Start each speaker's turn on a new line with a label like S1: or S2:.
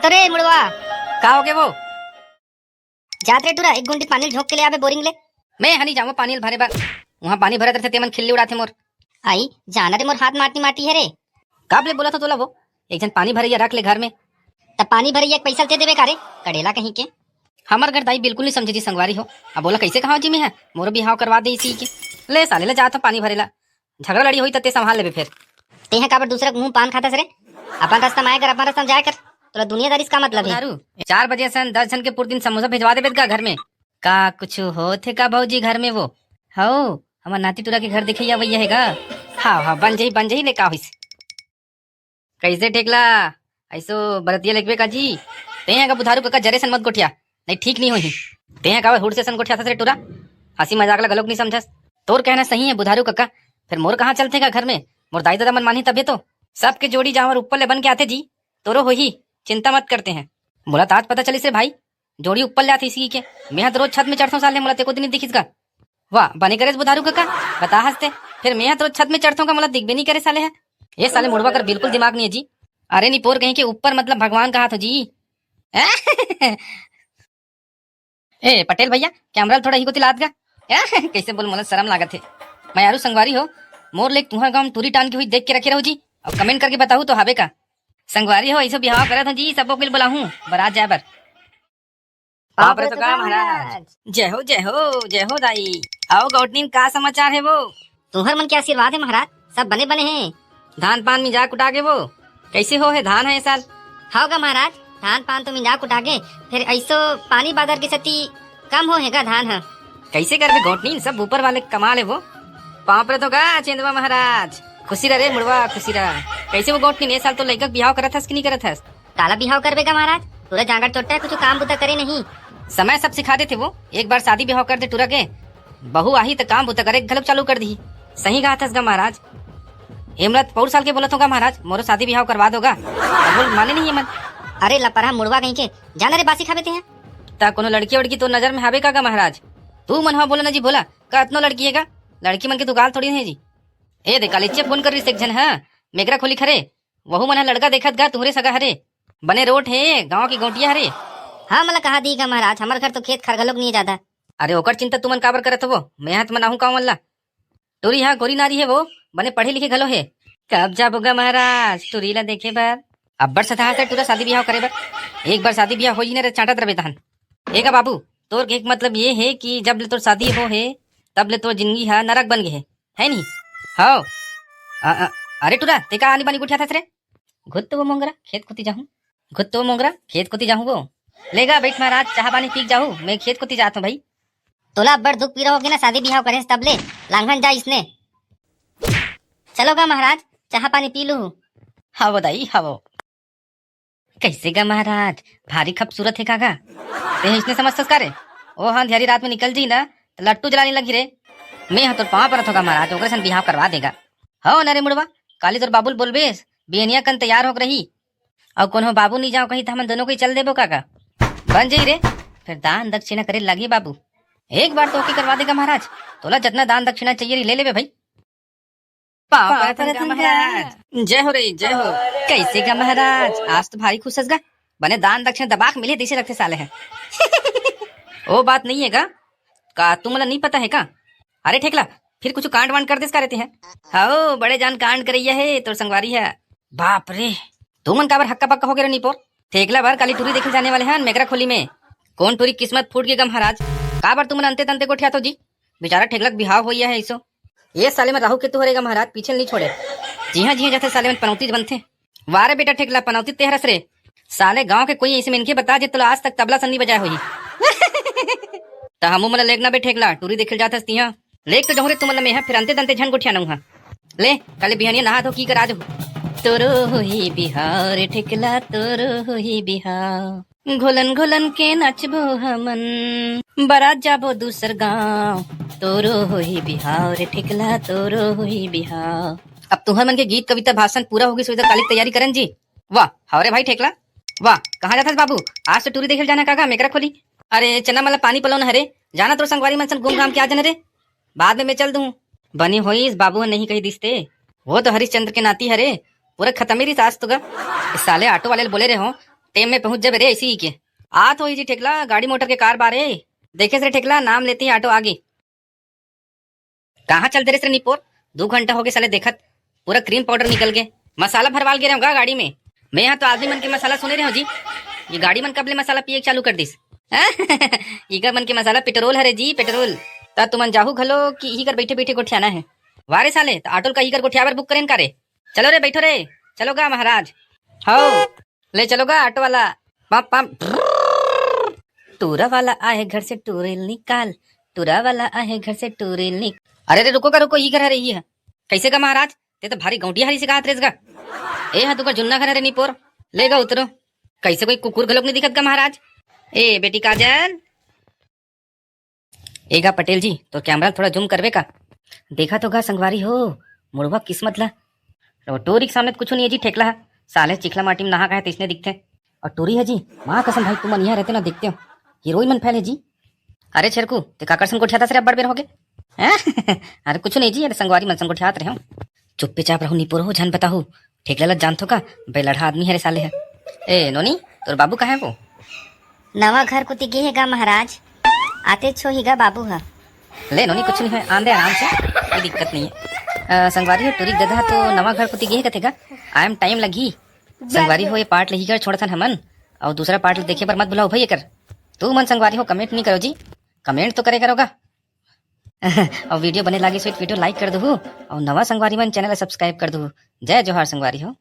S1: तो रे मुड़वा
S2: का हो गए वो
S1: जात रे टूरा एक गुंडी पानी झोंक के ले आबे बोरिंग ले।
S2: मैं हनी जाऊँ पानी भरे बार वहाँ पानी भरे थे तेमन खिल्ली उड़ाते मोर
S1: आई जाना रे मोर हाथ माटी माटी है रे।
S2: काब ले बोला था तोला वो एक जन पानी भरे रख ले घर में
S1: तब पानी भरे एक पैसा दे देवे कारे कड़ेला कहीं के।
S2: हमार घर दाई बिल्कुल नहीं समझी जी संगवारी हो। अब बोला कैसे कहा जी में है मोर बिहाव करवा दे इसी के ले साले ले जाता पानी भरेला झगड़ा लड़ी हुई तते संभाल लेबे फिर
S1: ते काबर दूसरा मुंह पान खाता सरे अपन रास्ता में आए कर अपन रास्ता में जाया कर तोला दुनियादारी का मतलब है।
S2: 4 बजे सन 10 जन के पूरे दिन समोसा भिजवा देबे का घर में का कुछ हो थे का भौजी घर में वो हो हमार नाती तुरा के घर दिखैया वही हैगा। हाँ बन जही ले का होइस कैसे टेकला ऐसो बरतिया लेके का जी ते का बुधारू का जरे सन मत गोठिया नहीं ठीक नहीं होही ते का हुड़ से सन गोठिया था टूरा हंसी मजाक ला गलोक नहीं समझस तोर कहना सही है बुधारू कक्का फिर मोर कहाँ चलते का घर में मोर दाई दादा मन मानी तबे तो सबके जोड़ी जावर ऊपर ले बन के आते जी तोरो हो ही चिंता मत करते हैं। बोला आज पता चली से भाई जोड़ी ऊपर ले आती इसी के मैं रोज छत में चढ़ता हूँ साले मोला तेको दिन दिखिस का वाह बने करे बुधारू कक्का बता हंसते फिर मैं रोज छत में चढ़ता हूँ का मोला दिख भी नहीं करे साले है ये साले मुड़वा कर बिल्कुल दिमाग नहीं है जी। अरे नहीं पोर कहीं के ऊपर मतलब भगवान कहा था जी ए पटेल भैया कैमरा थोड़ा ही को तिलात का कैसे बोल मोला शर्म लागत है मैं यारू संगवारी हो मोर लेक तुम्हारा गांव टूरी टान की हुई देख के रखे रहो जी और कमेंट करके बताऊ तो हवे का संगवारी हो ऐसे बिहाव करे था जी सबको बिल बुलाऊं बारात जाए बर बाप रे तो का महाराज जय हो दाई आओ गौटनी का समाचार है वो
S1: तुम्हार मन के आशीर्वाद है महाराज सब बने बने हैं।
S2: धान पान में जा कुटा के वो कैसे हो है धान है इस साल
S1: होगा महाराज धान पान तो मिंजा कुटा के फिर ऐसो पानी बादर की सती कम होगा धान है
S2: कैसे कर गौटनी सब ऊपर वाले कमाल है वो पाप रे तो का चेंदवा महाराज खुशी रहे मुड़वा खुशी रहा कैसे वो गौटनी साल तो लड़का बिहाव करत हस कि नहीं करत हस
S1: काला बिहाव करबेगा महाराज पूरा जांगर चोट्टा है कुछ काम बुता करे नहीं
S2: समय सब सिखा देते वो एक बार शादी बिहाव कर दे टूरा के बहू आई तो काम बुता करे गलत चालू कर दी सही कहा था महाराज हेमलत 4 साल के बोला था महाराज मोरो शादी बिहाव करवा दोगा बोल माने नहीं मन
S1: अरे लपरा मुड़वा कहीं के जाना रे बासी खाबे हैं
S2: ता कोनो लड़की वड़की तो नजर में हावे का महाराज तू मन बोला ना जी बोला का इतना लड़की है का लड़की मन के तो गाल थोड़ी है जी ए दे कालीचे फोन कर रही सेक्शन है मेगरा खोली खरे वहू मन लड़का देखत गा तुहरे सगा हरे बने रोड है गांव की गोटिया हरे।
S1: हाँ मला कहा दी का महाराज हमारे घर तो खेत खरगलोग नहीं ज्यादा।
S2: अरे ओकर चिंता तुमन काबर करत वो मैं हाथ मनाहू का मल्ला टोरी हाँ गोरी नारी है वो बने पढ़े लिखे घलो है कब जाबोगा महाराज टोरी ला देखे बर अब बड़ सता से टूरा शादी ब्याह करे बर एक बार शादी ब्याह हो जी ने चाटत रहे तहन एका बाबू तोर एक मतलब ये है कि जब ले तोर शादी हो है तब ले तोर जिंदगी है नरक बन गए है नहीं हाँ अरे टूरा तेका आनी बानी गुठिया था रे घुत्तो वो मोंगरा खेत कोती जाऊं वो लेगा बैठ महाराज चाह पानी पी जाऊं मैं खेत कोती जाता हूँ भाई
S1: तोला बड़ दुख पी रहोगे ना शादी बिहाव करे तब ले लांघन जा इसने चलोगा महाराज चाह पानी पी लू।
S2: हाँ दाई हाँ कैसे गा महाराज भारी खूबसूरत है काका ते इसने समझ सस्कारे ओ हाँ ध्यारी रात में निकल जी ना तो लट्टू जलाने लगी रे मैं हाँ तोर पाँव पर होगा महाराज ओकरे सन बिहाव करवा देगा। हाँ नरे मुड़वा काली तोर बाबुल बोलबे बिहनिया कन तैयार हो रही और कोनो बाबू नहीं जाओ कहीं तो हम दोनों को ही चल देबो काका बन जाई रे फिर दान दक्षिणा करे लगी बाबू एक बार तो करवा देगा महाराज तोला जितना दान दक्षिणा चाहिए ले लेबे भाई। महाराज जय हो रे जय हो कैसे का महाराज आज तो भारी खुश गा बने दान दक्षिणा दबाक मिले देशे रखते साले है वो बात नहीं है का तुम्हारा नहीं पता है का अरे ठेकला फिर कुछ कांड वांड कर देस का रहते हैं हाँ बड़े जान कांड करैया है तो संगवारी है बाप रे तू मन काबर हक्का पक्का हो गए नीपोर ठेकला बार काली टूरी देखे जाने वाले हैं मेगरा खोली में कौन टूरी किस्मत फूट गई महाराज काबर तुमन अंते तंते को ठिया तो जी बेचारा ठेकलक बिहाव हो है इसो ये साले में राहु केतु होरेगा महाराज पीछे नहीं छोड़े जी हाँ जाते साले में पनौती बनते वारे बेटा ठेकला पनौती तेहरस रे साले गाँव के कोई ऐसे में इनके बता जे तो आज तक तबला संदी बजाय हुई तो हमू मला लेगना बे ठेकला टूरी देखे जाता तिहा लेक तो जहरे तुमला में है फिर अंते तंते झन गुठिया नहुहा ले काले बिहानिया नहा तो की कर आज तोरो होई बिहार ठेकला तोरो होई बिहार घोलन घोलन के नचबो हमन बारात जाबो दूसर गांव तोरो होई बिहार ठेकला तोरो होई बिहार। अब तुम्हारे मन के गीत कविता भाषण पूरा होगी सुविधा काली तैयारी करन जी वाह हवरे भाई ठेकला वाह कहाँ जाता बाबू आज तो टूरी देखे जाना काका मेकरा खोली अरे चना मला पानी पलो न हरे जाना तो संगवारी मन घूम घाम के आ जाना रे बाद में मैं चल दूं बनी हुई इस बाबू नहीं कही दिसते वो तो हरिश्चंद्र के नाती हरे पूरा खत्म ही सास तुगा इस साले ऑटो वाले बोले रहे हो टेम में पहुंच जाबे रे ऐसी ही के। आ तो जी ठेकला गाड़ी मोटर के कार बारे देखे से ठेकला नाम लेती है ऑटो आगे। कहाँ चलते रे निपोर 2 घंटा हो गए साले देखत पूरा क्रीम पाउडर निकल गए मसाला भरवाल गए रहूंगा गाड़ी में। मैं यहाँ तो आदमी मन के मसाला सुने रहे हो जी। ये गाड़ी मन कबले मसाला पिए चालू कर दिस ईगा मन के मसाला पेट्रोल है रे जी पेट्रोल। ता तुमन जाहू घलो कि ही कर बैठे बैठे गोठियाना है वारे साले तो ऑटो का ही कर गोठियावर बुक करें का रे। चलो रे बैठो रे चलो गा महाराज हो ले चलोगा ऑटो वाला पम पम। टूरा वाला आए घर से टूरेल निकाल टूरा वाला आए घर से टूरेल निकाल। अरे रे रुको का रुको ही घर रही है कैसे का महाराज ते तो भारी गौटिया हरी से कहा रेसगा ए हा तुका जुन्ना घर रे निपोर लेगा उतरो कैसे कोई कुकुर घलोक नहीं दिखत का महाराज। ए बेटी काजल एगा पटेल जी तो कैमरा थोड़ा जूम करवे का देखा तो गा संगवारी हो मुड़वा किस्मत ला टोरी के सामने कुछ नहीं है जी ठेकला है साले चिखला माटी में नहा का है तीसने दिखते और टोरी है जी माँ कसम भाई तुम यहाँ रहते ना देखते हो हीरोइन मन फैले जी। अरे छेरकू ते काकरसन को ठियाता से अब बड़ बेर हो गए अरे कुछ नहीं जी अरे संगवारी मन संग को ठियात रहे हो चुप्पे चाप रहो निपुर हो जान बताओ ठेकला लग जानतो का बेलढ़ा आदमी है रे साले है। ए नोनी तोर बाबू कहाँ है वो
S1: नवा घर कुती गे है गा महाराज आते छो ही गा बाबू हा।
S2: ले नोनी कुछ नहीं है आंदे आराम से कोई दिक्कत नहीं है। संगवारी हो टूरी गधा तो नवा घर कुती गे कथेगा आई एम टाइम लगी संगवारी हो ये पार्ट लही कर छोड़थन हमन और दूसरा पार्ट देखे पर मत बुलाओ भैया कर तू मन संगवारी हो कमेंट नहीं करो जी कमेंट तो करे करोगा और वीडियो बने लागे सो वीडियो लाइक कर दो और नवा संगवारी मन चैनल सब्सक्राइब कर दो। जय जोहार संगवारी हो।